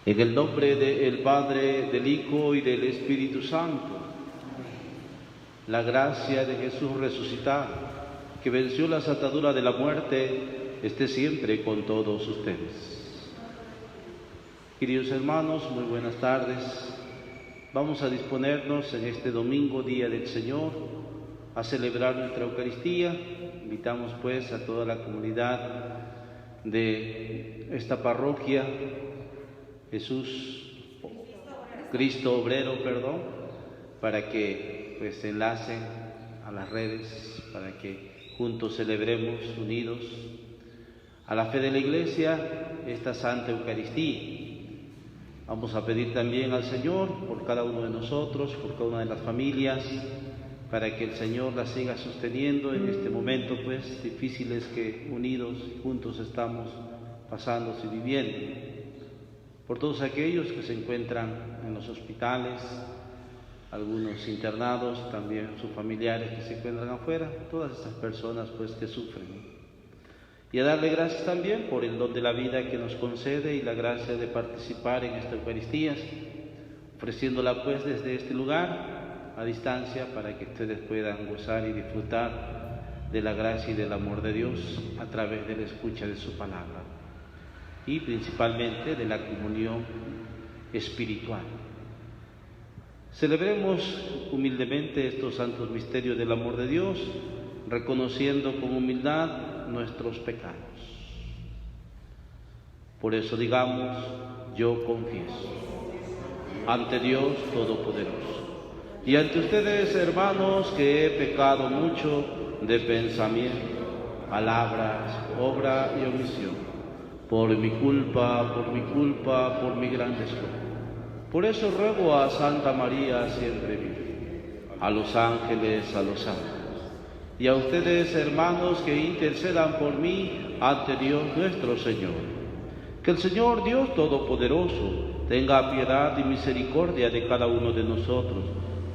En el nombre del Padre, del Hijo y del Espíritu Santo, la gracia de Jesús resucitado, que venció las ataduras de la muerte, esté siempre con todos ustedes. Queridos hermanos, muy buenas tardes. Vamos a disponernos en este domingo, Día del Señor, a celebrar nuestra Eucaristía. Invitamos pues a toda la comunidad de esta parroquia, Cristo Obrero, para que pues se enlacen a las redes, para que juntos celebremos unidos a la fe de la Iglesia esta Santa Eucaristía. Vamos a pedir también al Señor por cada uno de nosotros, por cada una de las familias, para que el Señor las siga sosteniendo en este momento pues difíciles que unidos y juntos estamos pasando y viviendo. Por todos aquellos que se encuentran en los hospitales, algunos internados, también sus familiares que se encuentran afuera, todas estas personas pues que sufren. Y a darle gracias también por el don de la vida que nos concede y la gracia de participar en esta Eucaristía, ofreciéndola pues desde este lugar a distancia para que ustedes puedan gozar y disfrutar de la gracia y del amor de Dios a través de la escucha de su palabra y principalmente de la comunión espiritual. Celebremos humildemente estos santos misterios del amor de Dios, reconociendo con humildad nuestros pecados. Por eso digamos, yo confieso ante Dios Todopoderoso y ante ustedes, hermanos, que he pecado mucho de pensamiento, palabras, obra y omisión, por mi culpa, por mi gran descuido. Por eso ruego a Santa María siempre viva, a los ángeles, a los santos, y a ustedes, hermanos, que intercedan por mí ante Dios nuestro Señor. Que el Señor Dios Todopoderoso tenga piedad y misericordia de cada uno de nosotros,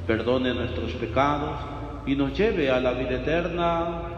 perdone nuestros pecados y nos lleve a la vida eterna.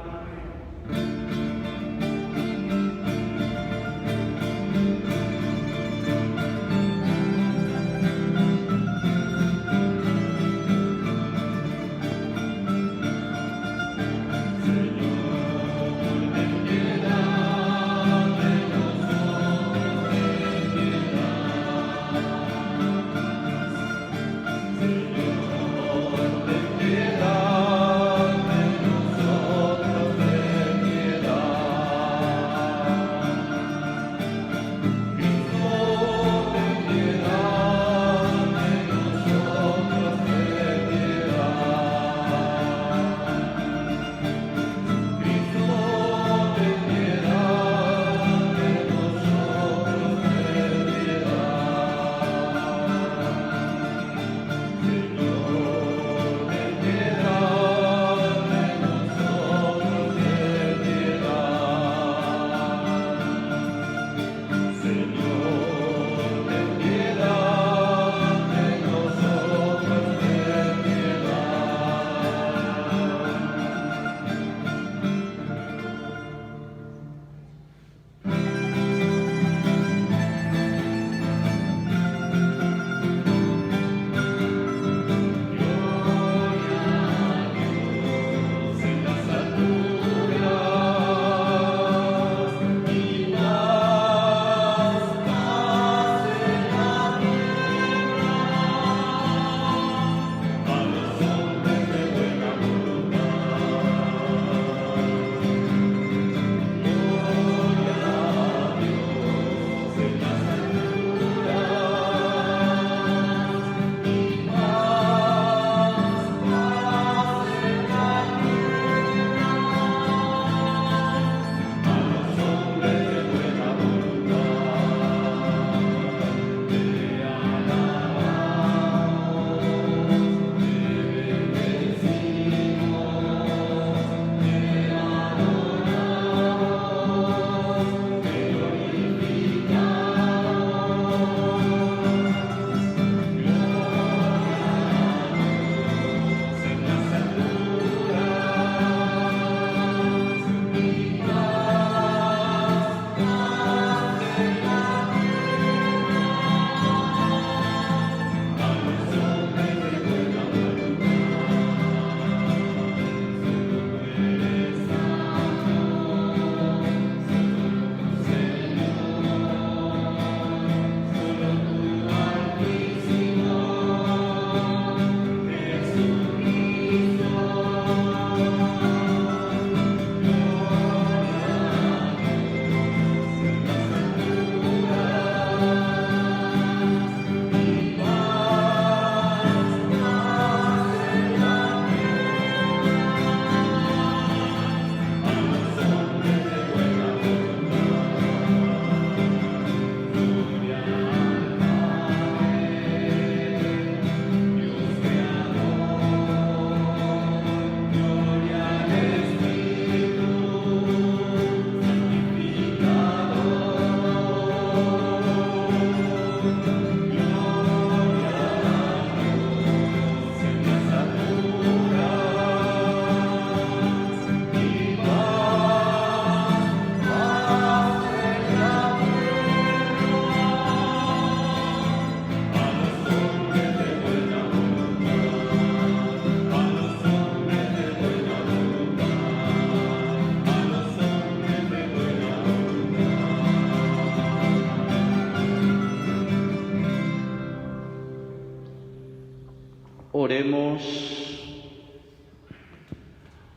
Oremos.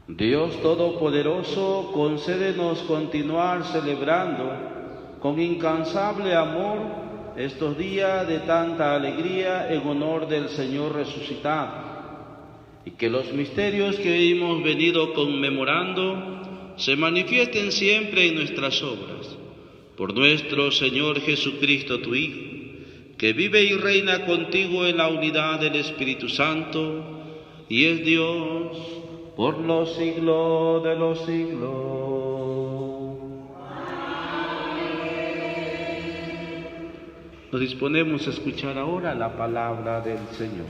Dios Todopoderoso, concédenos continuar celebrando con incansable amor estos días de tanta alegría en honor del Señor resucitado, y que los misterios que hemos venido conmemorando se manifiesten siempre en nuestras obras. Por nuestro Señor Jesucristo, tu Hijo, que vive y reina contigo en la unidad del Espíritu Santo, y es Dios por los siglos de los siglos. Nos disponemos a escuchar ahora la palabra del Señor.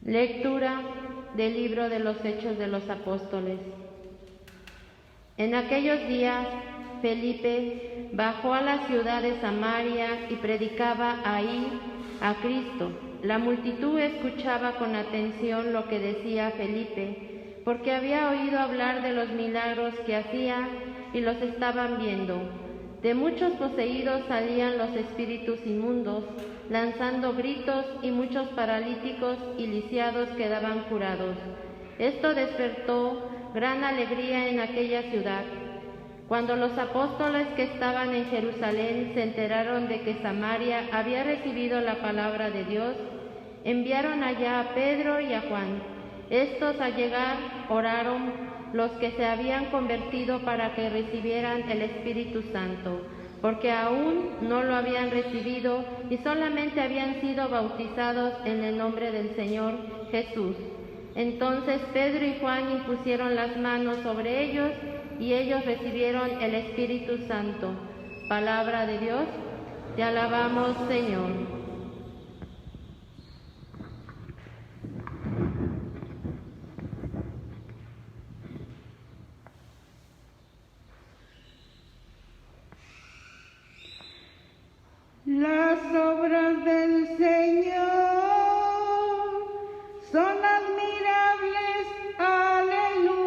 Lectura del libro de los Hechos de los Apóstoles. En aquellos días, Felipe bajó a la ciudad de Samaria y predicaba ahí a Cristo. La multitud escuchaba con atención lo que decía Felipe, porque había oído hablar de los milagros que hacía y los estaban viendo. De muchos poseídos salían los espíritus inmundos, lanzando gritos, y muchos paralíticos y lisiados quedaban curados. Esto despertó gran alegría en aquella ciudad. Cuando los apóstoles que estaban en Jerusalén se enteraron de que Samaria había recibido la palabra de Dios, enviaron allá a Pedro y a Juan. Estos, al llegar, oraron los que se habían convertido para que recibieran el Espíritu Santo, porque aún no lo habían recibido y solamente habían sido bautizados en el nombre del Señor Jesús. Entonces Pedro y Juan impusieron las manos sobre ellos y ellos recibieron el Espíritu Santo. Palabra de Dios, te alabamos, Señor. Las obras del Señor son admirables, aleluya.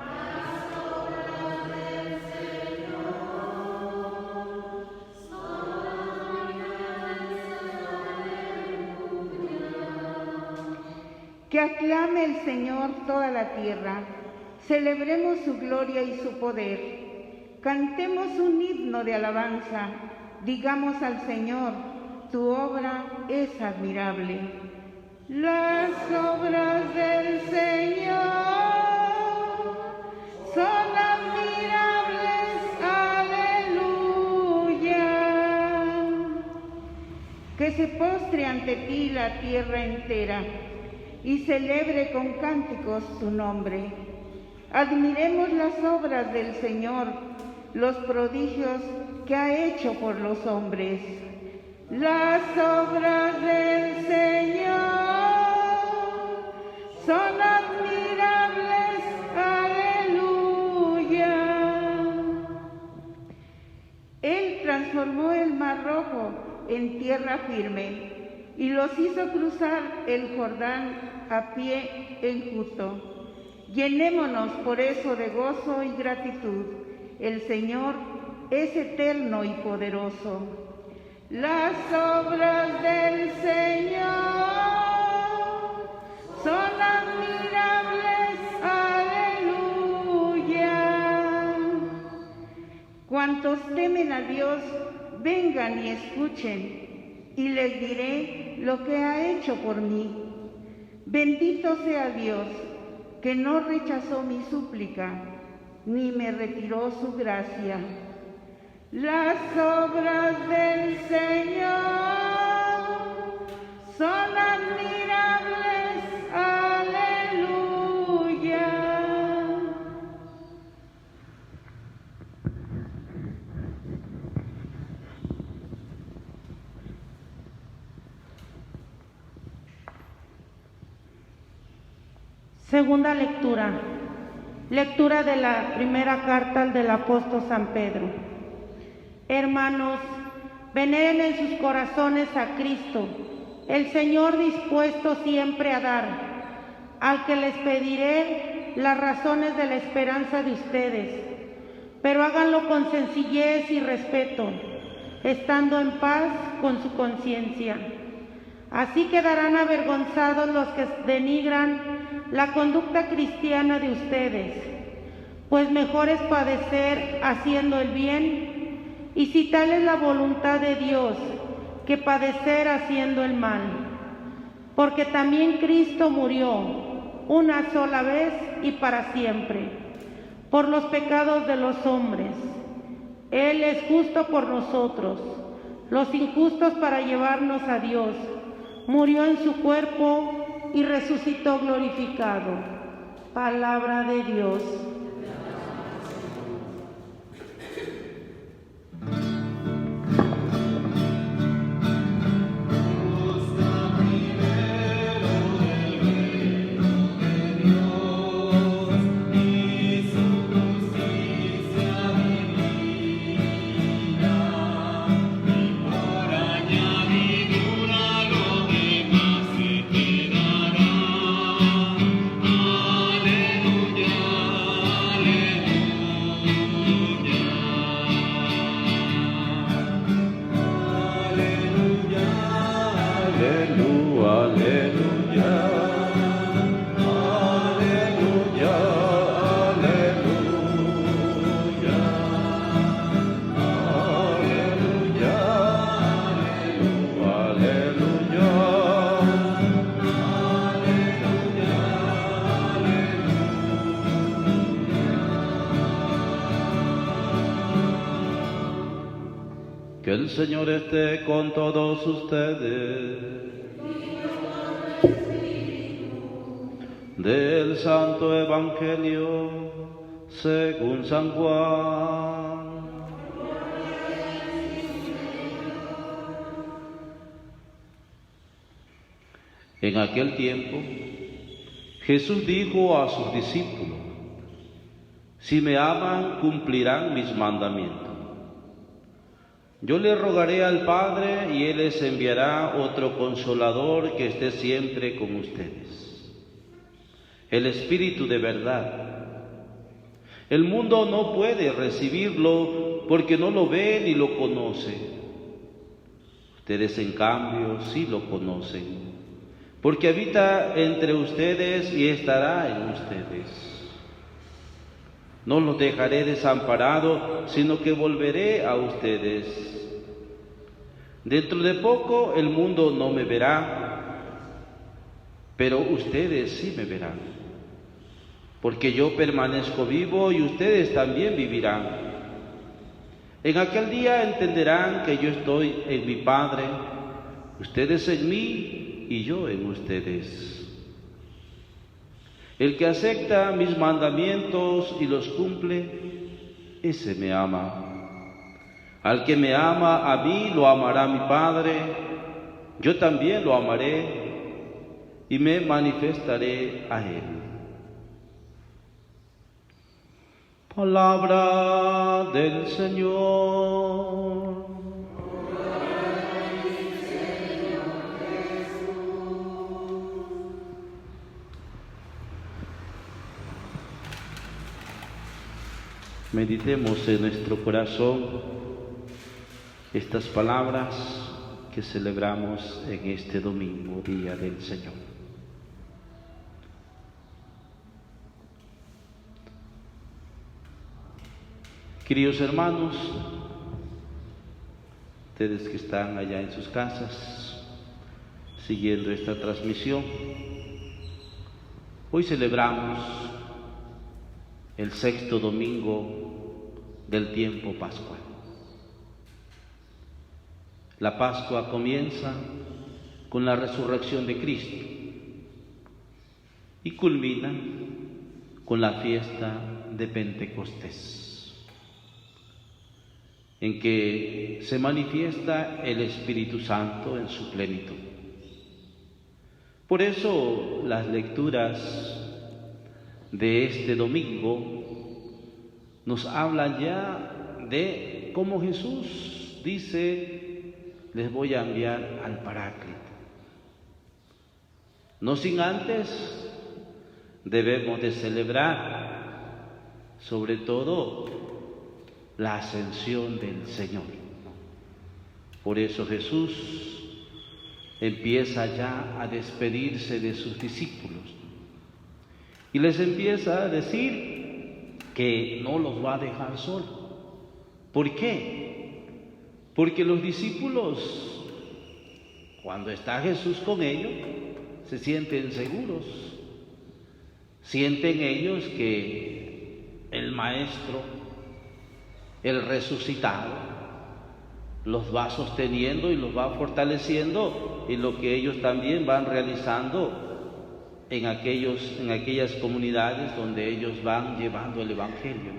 Las obras del Señor son admirables, aleluya. Que aclame el Señor toda la tierra, celebremos su gloria y su poder. Cantemos un himno de alabanza, digamos al Señor, tu obra es admirable. Las obras del Señor son admirables, aleluya. Que se postre ante ti la tierra entera y celebre con cánticos tu nombre. Admiremos las obras del Señor, los prodigios que ha hecho por los hombres. Las obras del Señor son admirables, aleluya. Él transformó el Mar Rojo en tierra firme y los hizo cruzar el Jordán a pie enjuto. Llenémonos por eso de gozo y gratitud. El Señor es eterno y poderoso. Las obras del Señor son admirables, aleluya. Cuantos temen a Dios, vengan y escuchen, y les diré lo que ha hecho por mí. Bendito sea Dios, que no rechazó mi súplica, ni me retiró su gracia. Las obras del Señor son admirables, aleluya. Segunda lectura. Lectura de la primera carta del apóstol San Pedro. Hermanos, veneren en sus corazones a Cristo, el Señor dispuesto siempre a dar, al que les pediré las razones de la esperanza de ustedes, pero háganlo con sencillez y respeto, estando en paz con su conciencia. Así quedarán avergonzados los que denigran la conducta cristiana de ustedes, pues mejor es padecer haciendo el bien, y si tal es la voluntad de Dios, que padecer haciendo el mal. Porque también Cristo murió una sola vez y para siempre, por los pecados de los hombres. Él es justo por nosotros, los injustos, para llevarnos a Dios. Murió en su cuerpo y resucitó glorificado. Palabra de Dios. Que el Señor esté con todos ustedes. Del Santo Evangelio según San Juan. En aquel tiempo, Jesús dijo a sus discípulos: si me aman, cumplirán mis mandamientos. Yo le rogaré al Padre y Él les enviará otro Consolador que esté siempre con ustedes, el Espíritu de verdad. El mundo no puede recibirlo porque no lo ve ni lo conoce. Ustedes, en cambio, sí lo conocen, porque habita entre ustedes y estará en ustedes. No los dejaré desamparados, sino que volveré a ustedes. Dentro de poco el mundo no me verá, pero ustedes sí me verán, porque yo permanezco vivo y ustedes también vivirán. En aquel día entenderán que yo estoy en mi Padre, ustedes en mí y yo en ustedes. El que acepta mis mandamientos y los cumple, ese me ama. Al que me ama a mí, lo amará mi Padre. Yo también lo amaré y me manifestaré a él. Palabra del Señor. Meditemos en nuestro corazón estas palabras que celebramos en este domingo, Día del Señor. Queridos hermanos, ustedes que están allá en sus casas siguiendo esta transmisión, hoy celebramos el sexto domingo del tiempo pascual. La Pascua comienza con la resurrección de Cristo y culmina con la fiesta de Pentecostés, en que se manifiesta el Espíritu Santo en su plenitud. Por eso las lecturas de este domingo nos hablan ya de cómo Jesús dice les voy a enviar al Paráclito. No sin antes debemos de celebrar, sobre todo, la ascensión del Señor. Por eso Jesús empieza ya a despedirse de sus discípulos y les empieza a decir que no los va a dejar solos. ¿Por qué? Porque los discípulos, cuando está Jesús con ellos, se sienten seguros. Sienten ellos que el Maestro, el resucitado, los va sosteniendo y los va fortaleciendo en lo que ellos también van realizando en aquellas comunidades donde ellos van llevando el Evangelio.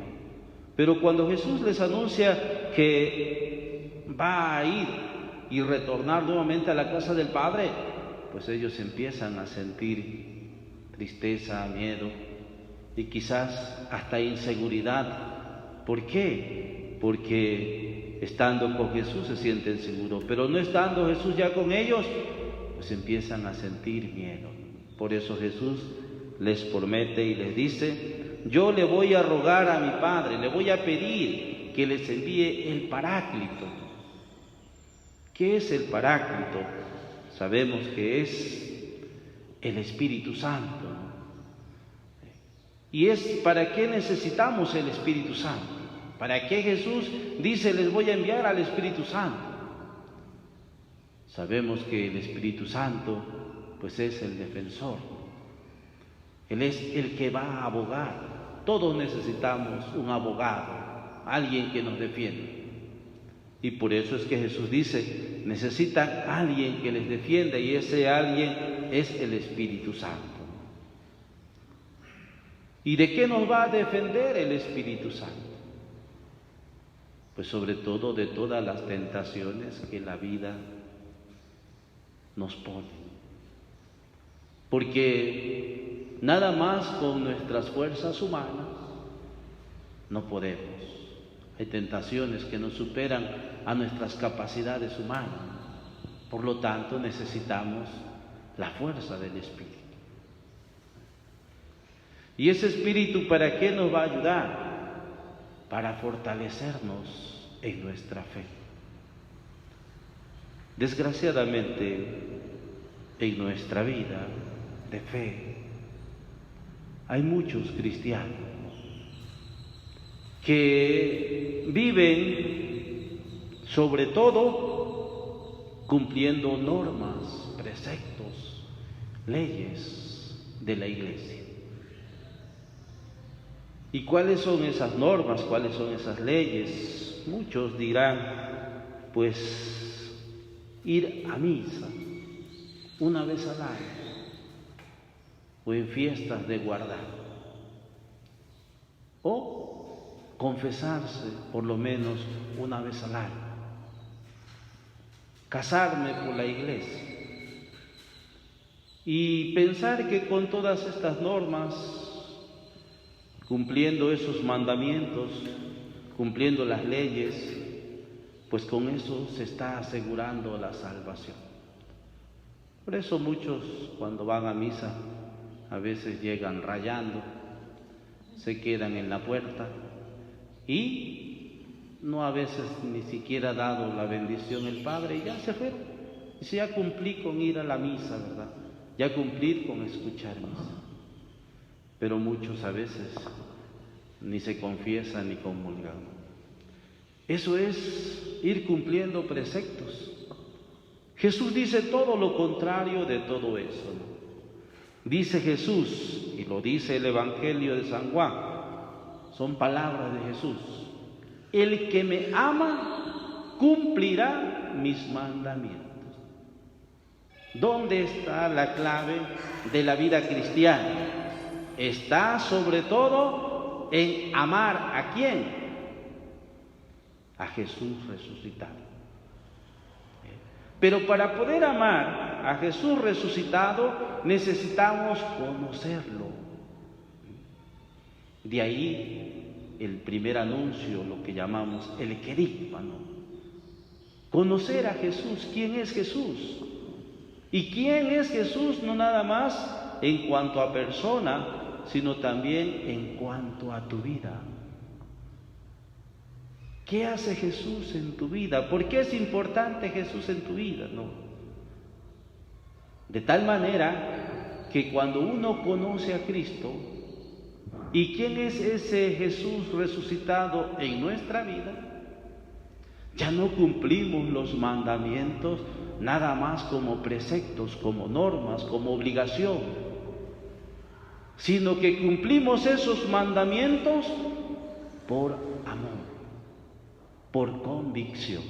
Pero cuando Jesús les anuncia que va a ir y retornar nuevamente a la casa del Padre, pues ellos empiezan a sentir tristeza, miedo y quizás hasta inseguridad. ¿Por qué? Porque estando con Jesús se sienten seguros, pero no estando Jesús ya con ellos, pues empiezan a sentir miedo. Por eso Jesús les promete y les dice: yo le voy a rogar a mi Padre, le voy a pedir que les envíe el Paráclito. ¿Qué es el Paráclito? Sabemos que es el Espíritu Santo. ¿Y es para qué necesitamos el Espíritu Santo? ¿Para qué Jesús dice les voy a enviar al Espíritu Santo? Sabemos que el Espíritu Santo pues es el defensor. Él es el que va a abogar. Todos necesitamos un abogado, alguien que nos defienda. Y por eso es que Jesús dice, necesitan alguien que les defienda, y ese alguien es el Espíritu Santo. ¿Y de qué nos va a defender el Espíritu Santo? Pues sobre todo de todas las tentaciones que la vida nos pone. Porque nada más con nuestras fuerzas humanas no podemos. Hay tentaciones que nos superan a nuestras capacidades humanas. Por lo tanto, necesitamos la fuerza del Espíritu. ¿Y ese Espíritu para qué nos va a ayudar? Para fortalecernos en nuestra fe. Desgraciadamente, en nuestra vida de fe, hay muchos cristianos que viven sobre todo cumpliendo normas, preceptos, leyes de la Iglesia. ¿Y cuáles son esas normas? ¿Cuáles son esas leyes? Muchos dirán, pues, ir a misa una vez al año o en fiestas de guardar, o confesarse por lo menos una vez al año, casarme por la iglesia y pensar que con todas estas normas, cumpliendo esos mandamientos, cumpliendo las leyes, pues con eso se está asegurando la salvación. Por eso muchos cuando van a misa a veces llegan rayando, se quedan en la puerta y no a veces ni siquiera ha dado la bendición el Padre y ya se fueron. Dice, ya cumplí con ir a la misa, ¿verdad? Ya cumplí con escuchar misa. Pero muchos a veces ni se confiesan ni comulgan. Eso es ir cumpliendo preceptos. Jesús dice todo lo contrario de todo eso, ¿no? Dice Jesús, y lo dice el Evangelio de San Juan, son palabras de Jesús: el que me ama cumplirá mis mandamientos. ¿Dónde está la clave de la vida cristiana? Está sobre todo en amar ¿a quién? A Jesús resucitado. Pero para poder amar a Jesús resucitado necesitamos conocerlo. De ahí el primer anuncio, lo que llamamos el querigma, ¿no? Conocer a Jesús, ¿quién es Jesús? ¿Y quién es Jesús? No nada más en cuanto a persona, sino también en cuanto a tu vida. ¿Qué hace Jesús en tu vida? ¿Por qué es importante Jesús en tu vida? No. De tal manera que cuando uno conoce a Cristo, ¿y quién es ese Jesús resucitado en nuestra vida? Ya no cumplimos los mandamientos nada más como preceptos, como normas, como obligación, sino que cumplimos esos mandamientos por amor, por convicción.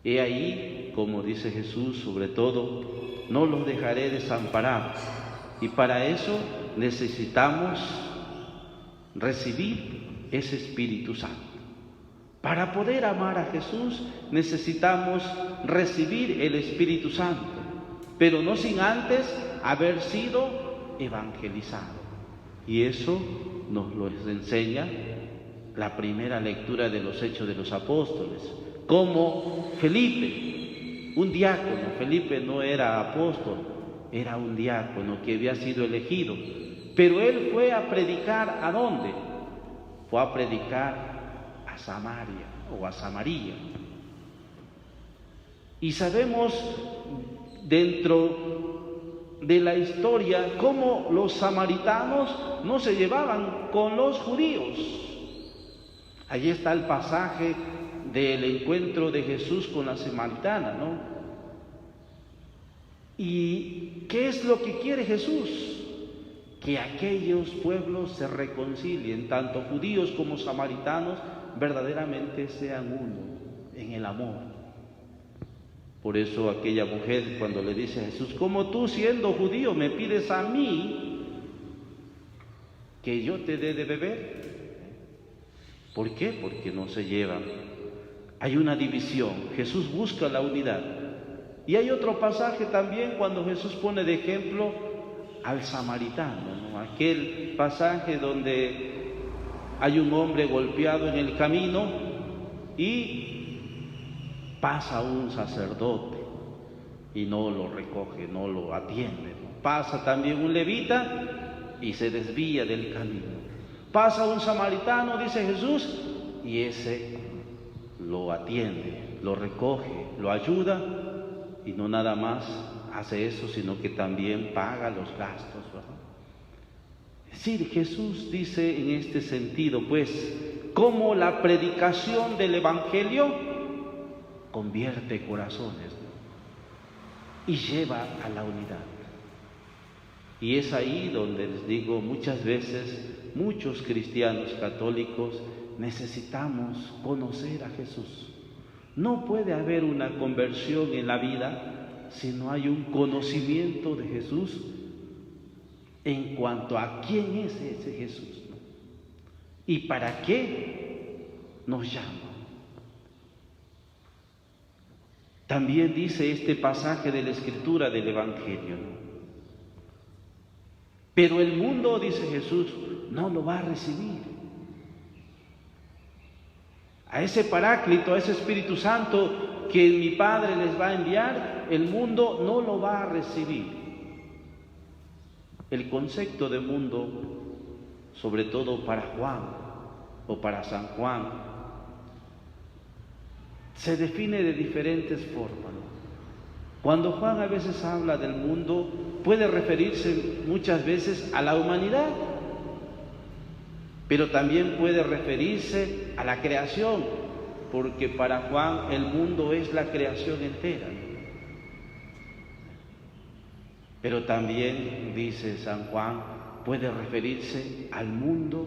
He ahí, como dice Jesús, sobre todo, no los dejaré desamparados. Y para eso necesitamos recibir ese Espíritu Santo. Para poder amar a Jesús necesitamos recibir el Espíritu Santo, pero no sin antes haber sido evangelizado. Y eso nos lo enseña la primera lectura de los Hechos de los Apóstoles. Como Felipe, un diácono, Felipe no era apóstol, era un diácono que había sido elegido, pero él fue a predicar ¿a dónde? Fue a predicar a Samaria o a Samaria. Y sabemos dentro de la historia cómo los samaritanos no se llevaban con los judíos. Allí está el pasaje del encuentro de Jesús con la samaritana, ¿no? ¿Y qué es lo que quiere Jesús? Que aquellos pueblos se reconcilien, tanto judíos como samaritanos, verdaderamente sean uno en el amor. Por eso aquella mujer, cuando le dice a Jesús: ¿cómo tú, siendo judío, me pides a mí que yo te dé de beber? ¿Por qué? Porque no se llevan. Hay una división. Jesús busca la unidad. Y hay otro pasaje también cuando Jesús pone de ejemplo al samaritano, ¿no? Aquel pasaje donde hay un hombre golpeado en el camino y pasa un sacerdote y no lo recoge, no lo atiende, ¿no? Pasa también un levita y se desvía del camino. Pasa un samaritano, dice Jesús, y ese lo atiende, lo recoge, lo ayuda, y no nada más hace eso, sino que también paga los gastos, ¿verdad? Es decir, Jesús dice en este sentido, pues, cómo la predicación del Evangelio convierte corazones, ¿no? Y lleva a la unidad. Y es ahí donde les digo, muchas veces, muchos cristianos católicos necesitamos conocer a Jesús. No puede haber una conversión en la vida si no hay un conocimiento de Jesús en cuanto a quién es ese Jesús, ¿no? Y para qué nos llama. También dice este pasaje de la Escritura del Evangelio, ¿no? Pero el mundo, dice Jesús, no lo va a recibir. A ese Paráclito, a ese Espíritu Santo que mi Padre les va a enviar, el mundo no lo va a recibir. El concepto de mundo, sobre todo para Juan o para San Juan, se define de diferentes formas, ¿no? Cuando Juan a veces habla del mundo, puede referirse muchas veces a la humanidad, pero también puede referirse a la creación, porque para Juan el mundo es la creación entera. Pero también, dice San Juan, puede referirse al mundo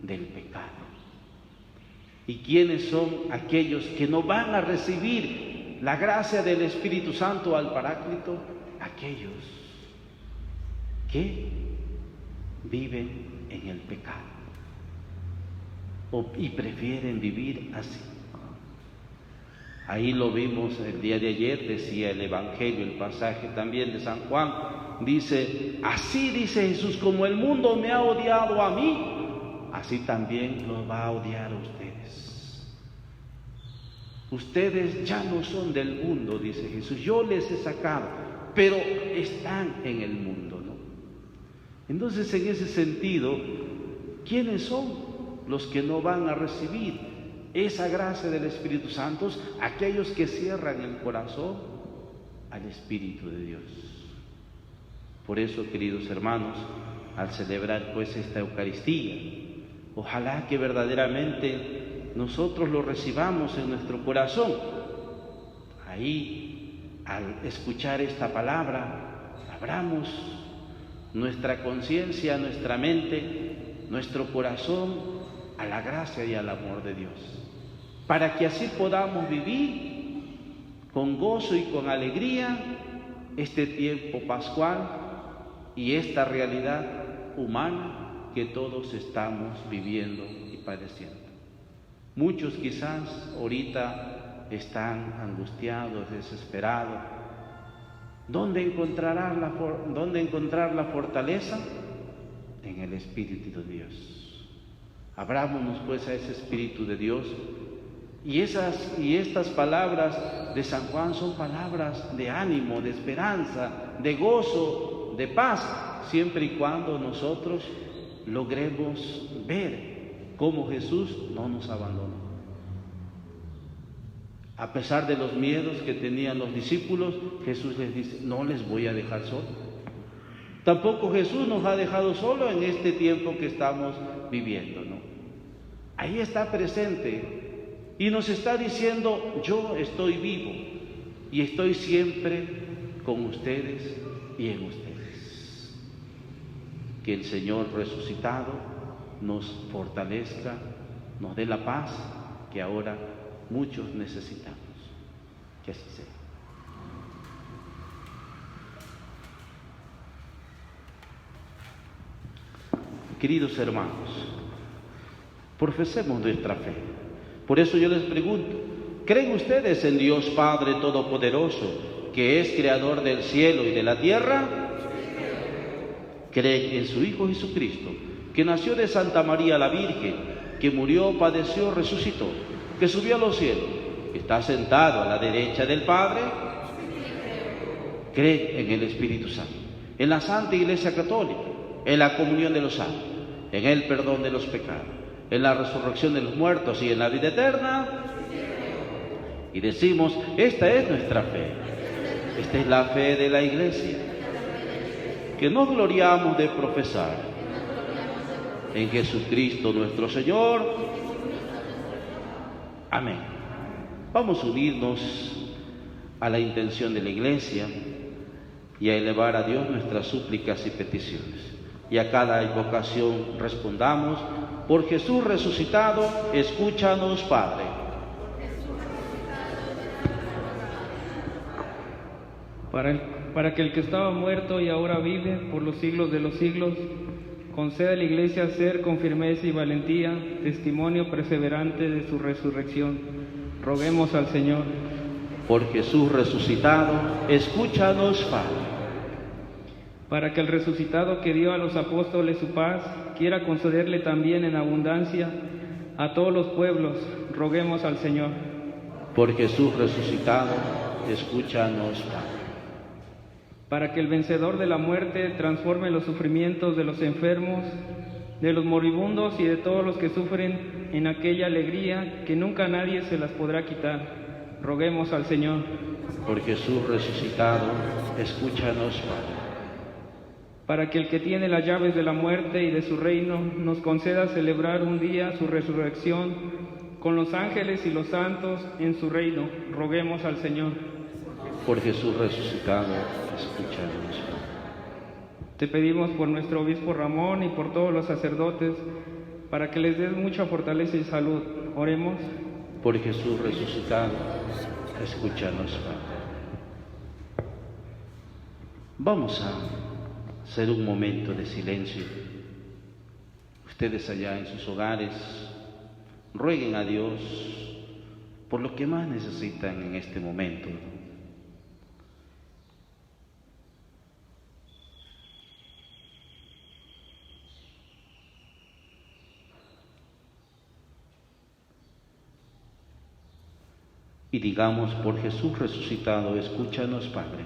del pecado. ¿Y quiénes son aquellos que no van a recibir la gracia del Espíritu Santo al Paráclito? Aquellos que viven en el pecado y prefieren vivir así. Ahí lo vimos el día de ayer, decía el Evangelio, el pasaje también de San Juan, dice, así dice Jesús, como el mundo me ha odiado a mí, así también los va a odiar a ustedes. Ustedes ya no son del mundo, dice Jesús, yo les he sacado, pero están en el mundo, ¿no? Entonces, en ese sentido, ¿quiénes son los que no van a recibir esa gracia del Espíritu Santo? Aquellos que cierran el corazón al Espíritu de Dios. Por eso, queridos hermanos, al celebrar pues esta Eucaristía, ojalá que verdaderamente nosotros lo recibamos en nuestro corazón. Ahí, al escuchar esta palabra, abramos nuestra conciencia, nuestra mente, nuestro corazón a la gracia y al amor de Dios, para que así podamos vivir con gozo y con alegría este tiempo pascual y esta realidad humana que todos estamos viviendo y padeciendo. Muchos quizás ahorita están angustiados, desesperados. ¿Dónde encontrar la fortaleza? En el Espíritu de Dios. Abrámonos pues a ese Espíritu de Dios. Y estas palabras de San Juan son palabras de ánimo, de esperanza, de gozo, de paz, siempre y cuando nosotros logremos ver cómo Jesús no nos abandonó. A pesar de los miedos que tenían los discípulos, Jesús les dice, no les voy a dejar solo. Tampoco Jesús nos ha dejado solo en este tiempo que estamos viviendo, ¿no? Ahí está presente y nos está diciendo, yo estoy vivo y estoy siempre con ustedes y en ustedes. Que el Señor resucitado nos fortalezca, nos dé la paz que ahora muchos necesitamos. Que así sea. Queridos hermanos, profesemos nuestra fe. Por eso yo les pregunto, ¿creen ustedes en Dios Padre Todopoderoso, que es creador del cielo y de la tierra? ¿Creen en su Hijo Jesucristo, que nació de Santa María la Virgen, que murió, padeció, resucitó, que subió a los cielos, que está sentado a la derecha del Padre? ¿Creen en el Espíritu Santo, en la Santa Iglesia Católica, en la comunión de los santos, en el perdón de los pecados, en la resurrección de los muertos y en la vida eterna? Y decimos, esta es nuestra fe, esta es la fe de la Iglesia, que nos gloriamos de profesar en Jesucristo nuestro Señor. Amén. Vamos a unirnos a la intención de la Iglesia y a elevar a Dios nuestras súplicas y peticiones. Y a cada invocación respondamos, por Jesús resucitado, escúchanos, Padre. Para que el que estaba muerto y ahora vive por los siglos de los siglos, conceda a la Iglesia ser con firmeza y valentía testimonio perseverante de su resurrección. Roguemos al Señor. Por Jesús resucitado, escúchanos, Padre. Para que el resucitado que dio a los apóstoles su paz, quiera concederle también en abundancia a todos los pueblos, roguemos al Señor. Por Jesús resucitado, escúchanos, Padre. Para que el vencedor de la muerte transforme los sufrimientos de los enfermos, de los moribundos y de todos los que sufren en aquella alegría que nunca nadie se las podrá quitar. Roguemos al Señor. Por Jesús resucitado, escúchanos, Padre. Para que el que tiene las llaves de la muerte y de su reino nos conceda celebrar un día su resurrección con los ángeles y los santos en su reino. Roguemos al Señor. Por Jesús resucitado, escúchanos. Te pedimos por nuestro obispo Ramón y por todos los sacerdotes, para que les des mucha fortaleza y salud. Oremos. Por Jesús resucitado, escúchanos, Padre. Vamos a hacer un momento de silencio. Ustedes allá en sus hogares, rueguen a Dios por lo que más necesitan en este momento. y digamos por Jesús resucitado, escúchanos, Padre.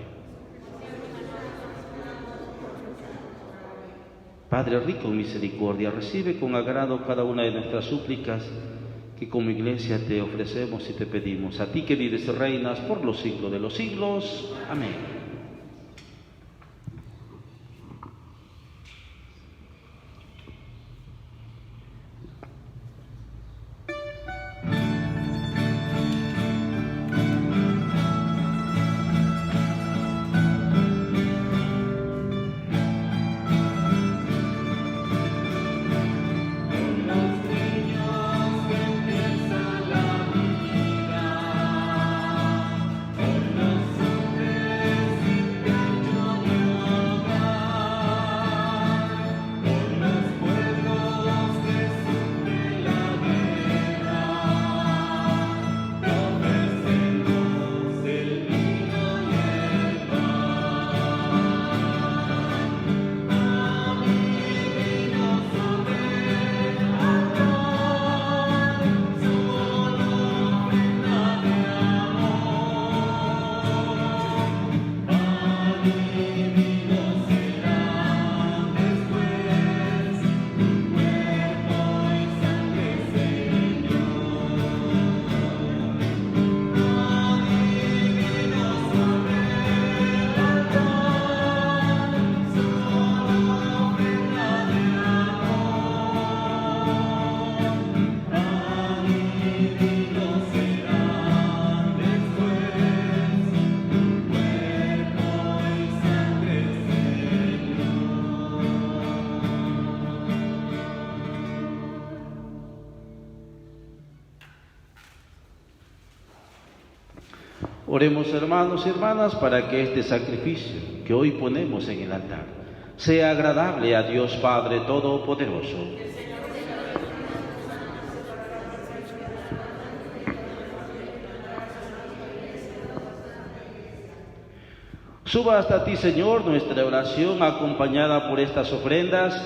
Padre rico en misericordia, recibe con agrado cada una de nuestras súplicas que como iglesia te ofrecemos y te pedimos. A ti que vives y reinas por los siglos de los siglos. Amén. Oremos, hermanos y hermanas, para que este sacrificio que hoy ponemos en el altar sea agradable a Dios Padre Todopoderoso. Suba hasta ti, Señor, nuestra oración acompañada por estas ofrendas,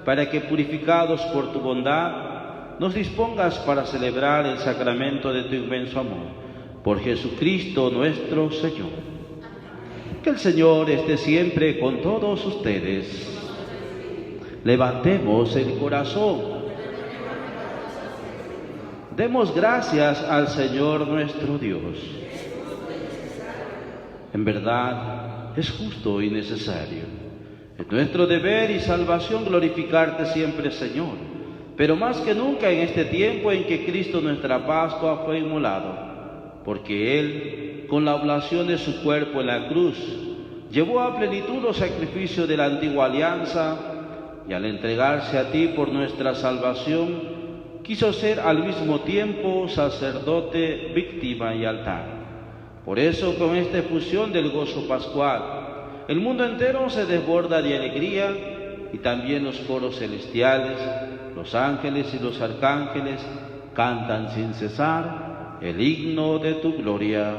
para que, purificados por tu bondad, nos dispongas para celebrar el sacramento de tu inmenso amor. Por Jesucristo nuestro Señor. Que el Señor esté siempre con todos ustedes. Levantemos el corazón. Demos gracias al Señor nuestro Dios. En verdad, es justo y necesario. Es nuestro deber y salvación glorificarte siempre, Señor, pero más que nunca en este tiempo en que Cristo nuestra Pascua fue inmolado, porque Él, con la oblación de su cuerpo en la cruz, llevó a plenitud los sacrificios de la antigua alianza, y al entregarse a ti por nuestra salvación, quiso ser al mismo tiempo sacerdote, víctima y altar. Por eso, con esta efusión del gozo pascual, el mundo entero se desborda de alegría, y también los coros celestiales, los ángeles y los arcángeles cantan sin cesar el himno de tu gloria.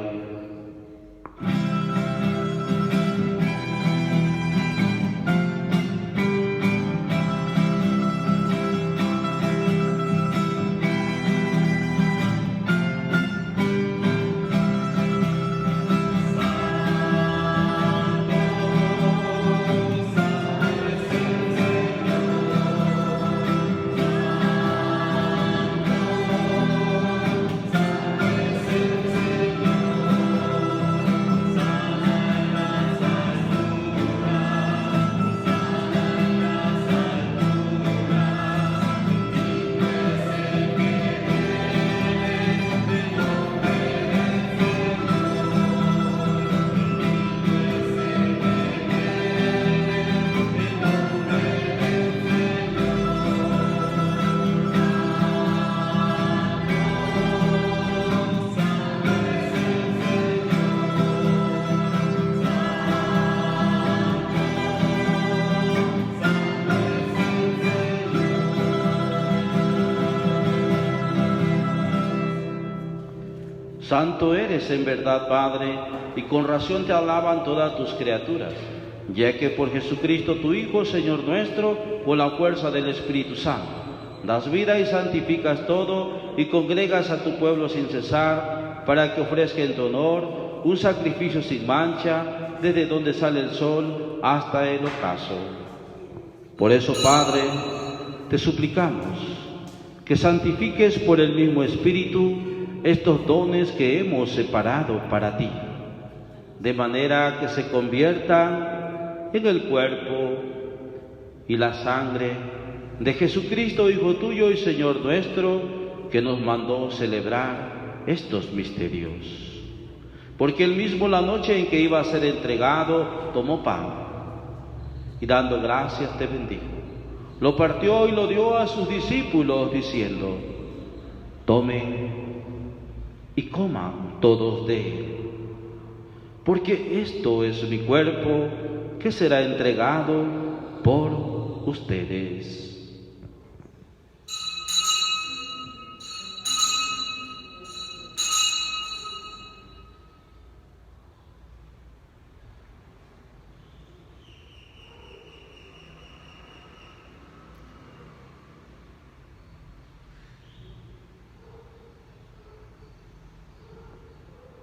Santo eres en verdad, Padre, y con razón te alaban todas tus criaturas, ya que por Jesucristo tu Hijo, Señor nuestro, con la fuerza del Espíritu Santo, das vida y santificas todo, y congregas a tu pueblo sin cesar, para que ofrezca en tu honor un sacrificio sin mancha, desde donde sale el sol hasta el ocaso. Por eso, Padre, te suplicamos que santifiques por el mismo Espíritu estos dones que hemos separado para ti, de manera que se conviertan en el cuerpo y la sangre de Jesucristo, Hijo tuyo y Señor nuestro, que nos mandó celebrar estos misterios. Porque él mismo, la noche en que iba a ser entregado, tomó pan y dando gracias te bendijo. Lo partió y lo dio a sus discípulos diciendo: tomen y coman todos de él, porque esto es mi cuerpo que será entregado por ustedes.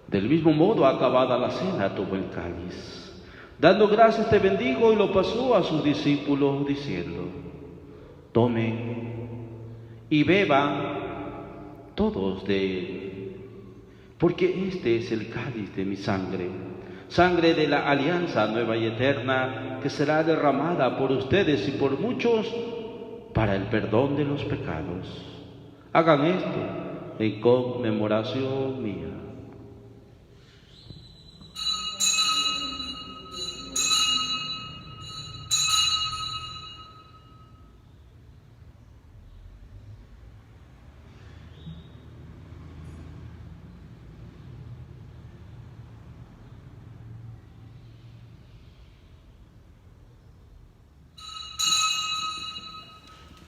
Del mismo modo, acabada la cena, tomó el cáliz. Dando gracias te bendijo y lo pasó a sus discípulos diciendo: tomen y beban todos de él, porque este es el cáliz de mi sangre, sangre de la alianza nueva y eterna, que será derramada por ustedes y por muchos para el perdón de los pecados. Hagan esto en conmemoración mía.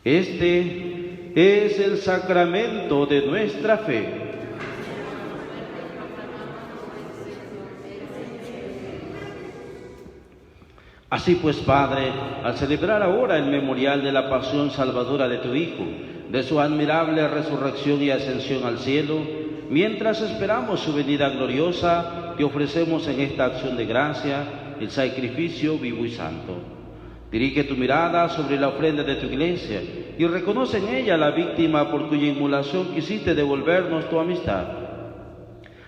Este es el sacramento de nuestra fe. Así pues, Padre, al celebrar ahora el memorial de la pasión salvadora de tu Hijo, de su admirable resurrección y ascensión al cielo, mientras esperamos su venida gloriosa, te ofrecemos en esta acción de gracia el sacrificio vivo y santo. Dirige tu mirada sobre la ofrenda de tu iglesia y reconoce en ella la víctima por cuya inmolación quisiste devolvernos tu amistad,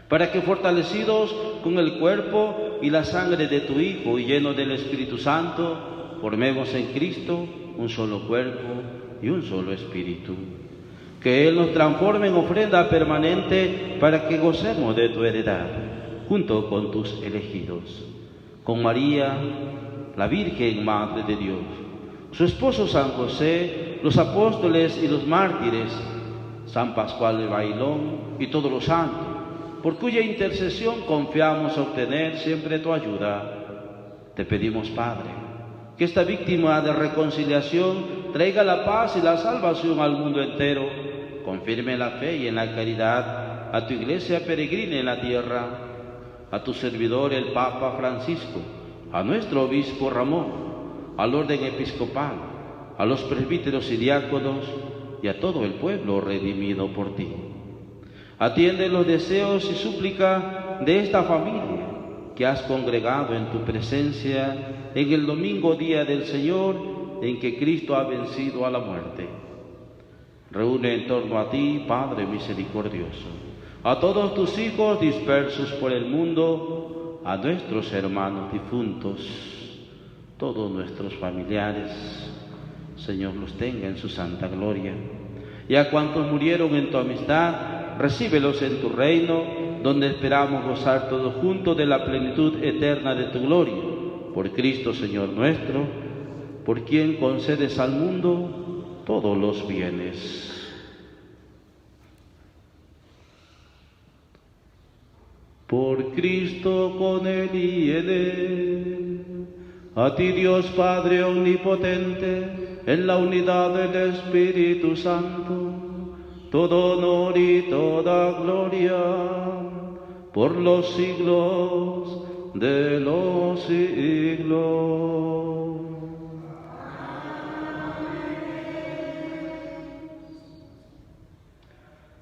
para que, fortalecidos con el cuerpo y la sangre de tu Hijo y llenos del Espíritu Santo, formemos en Cristo un solo cuerpo y un solo espíritu. Que Él nos transforme en ofrenda permanente para que gocemos de tu heredad, junto con tus elegidos, con María, la Virgen Madre de Dios, su esposo San José, los apóstoles y los mártires, San Pascual de Bailón y todos los santos, por cuya intercesión confiamos obtener siempre tu ayuda. Te pedimos, Padre, que esta víctima de reconciliación traiga la paz y la salvación al mundo entero. Confirme en la fe y en la caridad a tu iglesia peregrina en la tierra, a tu servidor el Papa Francisco, a nuestro obispo Ramón, al orden episcopal, a los presbíteros y diáconos y a todo el pueblo redimido por ti. Atiende los deseos y súplica de esta familia que has congregado en tu presencia en el domingo día del Señor, en que Cristo ha vencido a la muerte. Reúne en torno a ti, Padre misericordioso, a todos tus hijos dispersos por el mundo, a nuestros hermanos difuntos, todos nuestros familiares, Señor, los tenga en su santa gloria, y a cuantos murieron en tu amistad, recíbelos en tu reino, donde esperamos gozar todos juntos de la plenitud eterna de tu gloria. Por Cristo, Señor nuestro, por quien concedes al mundo todos los bienes. Por Cristo, con Él y en Él, a ti Dios Padre omnipotente, en la unidad del Espíritu Santo, todo honor y toda gloria, por los siglos de los siglos.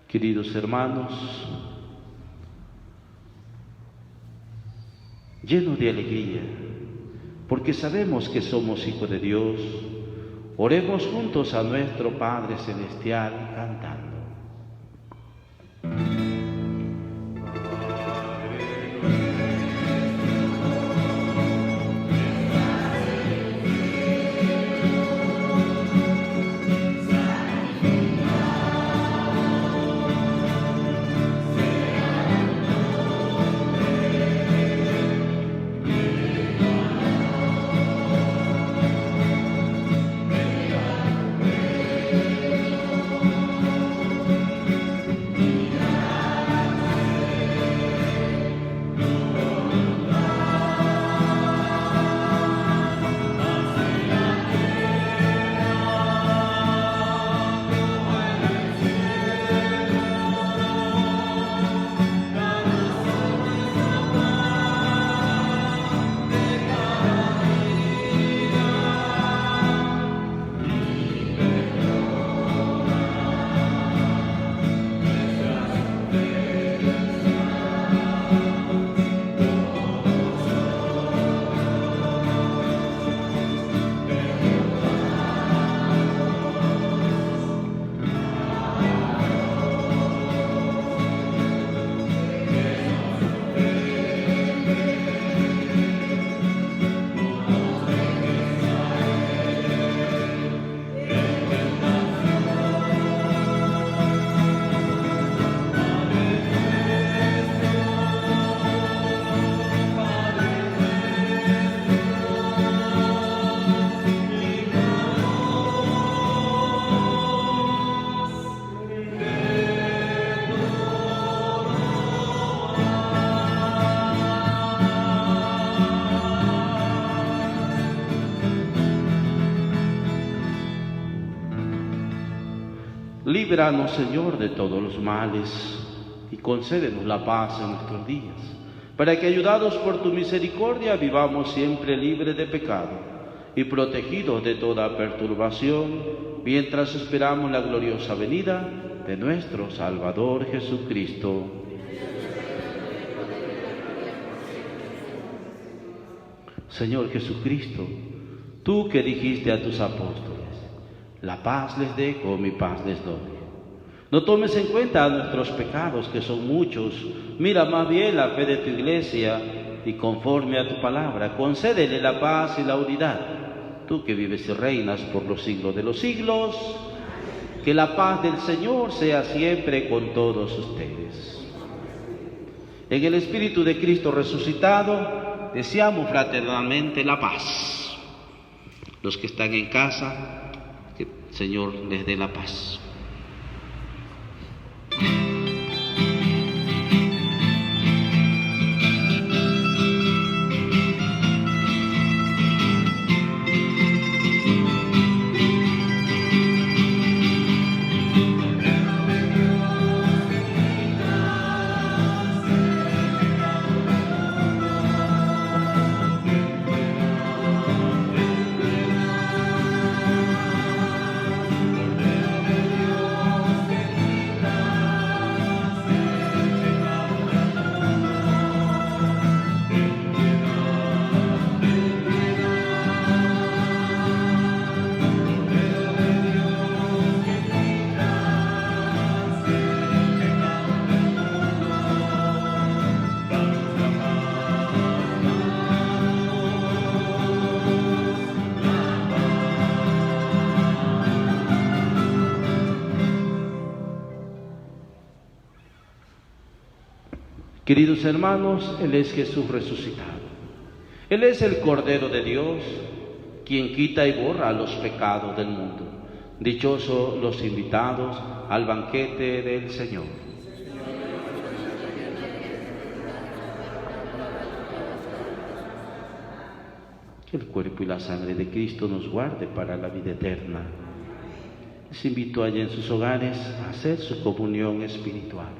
Queridos hermanos, lleno de alegría, porque sabemos que somos hijos de Dios. Oremos juntos a nuestro Padre Celestial cantando. Líbranos, Señor, de todos los males y concédenos la paz en nuestros días, para que, ayudados por tu misericordia, vivamos siempre libres de pecado y protegidos de toda perturbación, mientras esperamos la gloriosa venida de nuestro Salvador Jesucristo. Señor Jesucristo, tú que dijiste a tus apóstoles: la paz les dejo, mi paz les doy. No tomes en cuenta nuestros pecados, que son muchos. Mira más bien la fe de tu iglesia y, conforme a tu palabra, concédele la paz y la unidad. Tú que vives y reinas por los siglos de los siglos, que la paz del Señor sea siempre con todos ustedes. En el Espíritu de Cristo resucitado, deseamos fraternalmente la paz. Los que están en casa, que el Señor les dé la paz. Queridos hermanos, Él es Jesús resucitado. Él es el Cordero de Dios, quien quita y borra los pecados del mundo. Dichosos los invitados al banquete del Señor. Que el cuerpo y la sangre de Cristo nos guarde para la vida eterna. Les invito allá en sus hogares a hacer su comunión espiritual.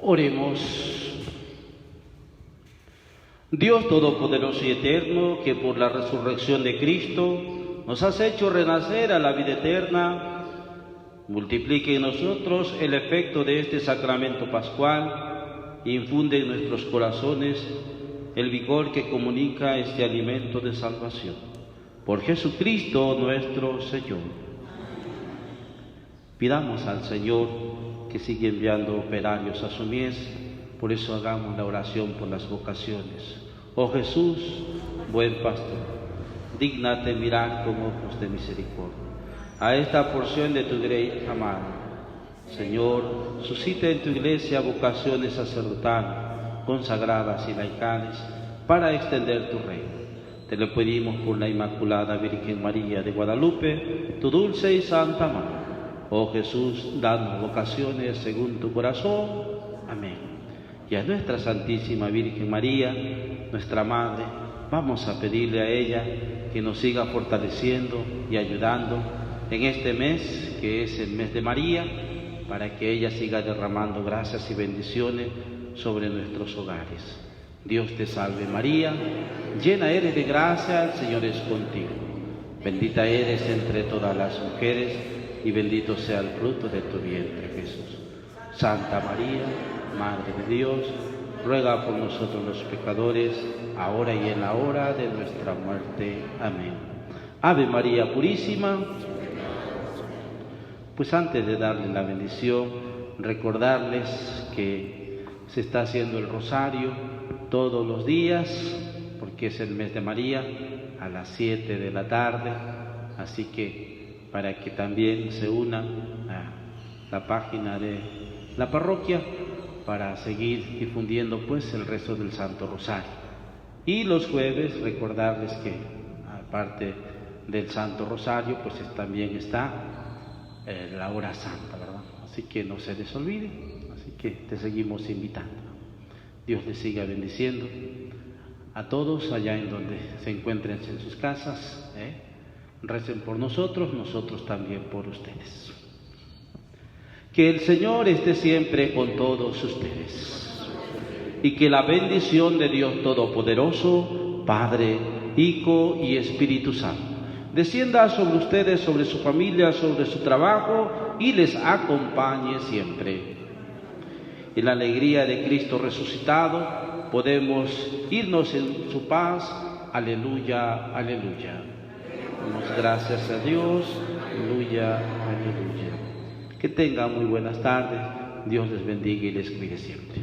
Oremos. Dios Todopoderoso y Eterno, que por la resurrección de Cristo nos has hecho renacer a la vida eterna, multiplique en nosotros el efecto de este sacramento pascual e infunde en nuestros corazones el vigor que comunica este alimento de salvación. Por Jesucristo nuestro Señor. Pidamos al Señor que sigue enviando operarios a su mies, por eso hagamos la oración por las vocaciones. Oh Jesús, buen pastor, dígnate mirar con ojos de misericordia a esta porción de tu grey amada. Señor, suscita en tu iglesia vocaciones sacerdotales, consagradas y laicales, para extender tu reino. Te lo pedimos por la Inmaculada Virgen María de Guadalupe, tu dulce y santa madre. Oh Jesús, danos vocaciones según tu corazón. Amén. Y a nuestra Santísima Virgen María, nuestra Madre, vamos a pedirle a ella que nos siga fortaleciendo y ayudando en este mes, que es el mes de María, para que ella siga derramando gracias y bendiciones sobre nuestros hogares. Dios te salve María, llena eres de gracia, el Señor es contigo. Bendita eres entre todas las mujeres, y bendito sea el fruto de tu vientre, Jesús. Santa María, Madre de Dios, ruega por nosotros los pecadores, ahora y en la hora de nuestra muerte. Amén. Ave María Purísima. Pues antes de darle la bendición, recordarles que se está haciendo el rosario todos los días, porque es el mes de María, a las 7 de la tarde, así que para que también se unan a la página de la parroquia para seguir difundiendo pues el resto del Santo Rosario. Y los jueves recordarles que aparte del Santo Rosario pues también está la hora santa, ¿verdad? Así que no se les olvide, así que te seguimos invitando. Dios les siga bendiciendo a todos allá en donde se encuentren en sus casas, Recen por nosotros, nosotros también por ustedes. Que el Señor esté siempre con todos ustedes y que la bendición de Dios Todopoderoso, Padre, Hijo y Espíritu Santo, descienda sobre ustedes, sobre su familia, sobre su trabajo y les acompañe siempre. En la alegría de Cristo resucitado podemos irnos en su paz. Aleluya, aleluya. Damos gracias a Dios. Aleluya, aleluya. Que tengan muy buenas tardes. Dios les bendiga y les cuide siempre.